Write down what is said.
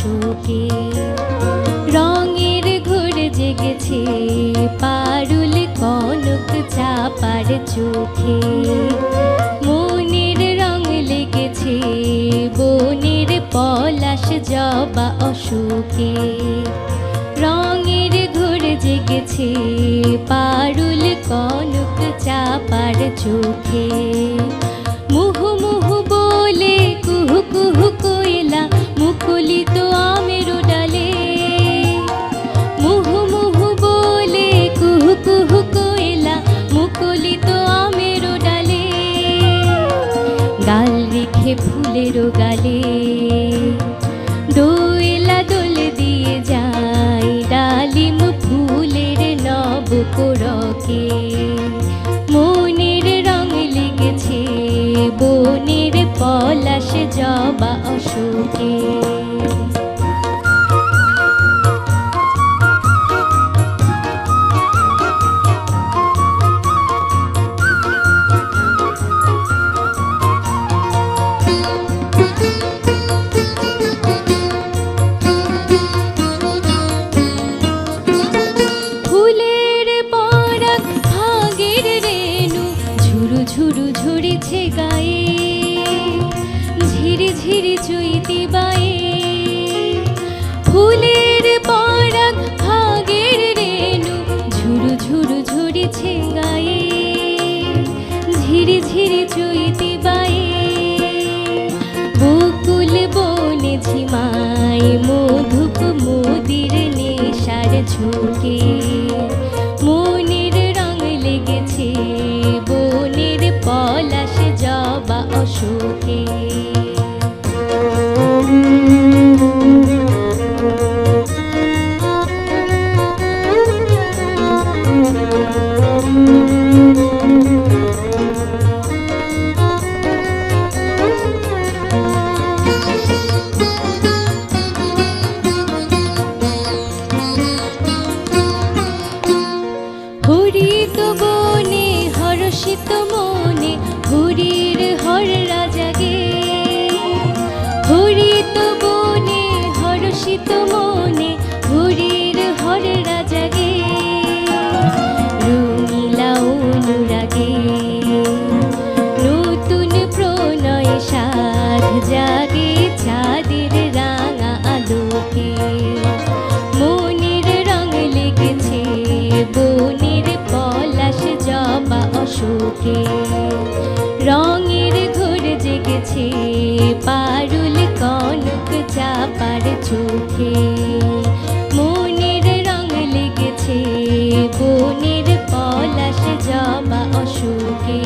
অশোকে। রঙের ঘোর জেগেছে পারুল কনক চাপার চোখে। মনের রং লেগেছে বনের পলাশ জবা অশোকে। রঙের ঘোর জেগেছে পারুল কনক চাপার চোখে। মুহু মুহু বলে কুহু কুহু কোয়েলা মুকুলিত আমের ডালে। মুহু মুহু বলে কুহু কুহু কোয়েলা মুকুলিত আমের ডালে। গাল রেখে ফুলের গালে দোয়েলা দোলে দিয়ে যায় ডালিম ফুলের নব কোরকে। মনের রং লেগেছে বনের পলাশ জবা অশোকে। ঝুরু ঝুড়েছে গায়ে ঝিরি ঝিরি চৈতি বায়ে। ফুলের পরাগ ভাগের রেণু ঝুরু ঝুরু ঝুড়েছে গায়ে ঝিরি ঝিরি চৈতি বায়ে। বকুল বনে ঝিমায় মধুপ মোদির নেশার ঝোঁকে। মনের রং লেগেছে বনের পলাশ জবা অশোকে। হরিত বনে হর্ষিত মনে হরির হররা জাগে। হরিত বনে হর্ষিত মনে হরির হররা জাগে। রঙিলা অনুরাগে নতুন প্রণয় সাধ জাগে চাঁদের রাঙা আলোকে। মনের রং লেগেছে বনের পলাশ জবা অশোকে। রঙের ঘোর জেগেছে পারুল কনক চাপার চোখে। মনের রং লেগেছে বনের পলাশ জবা অশোকে।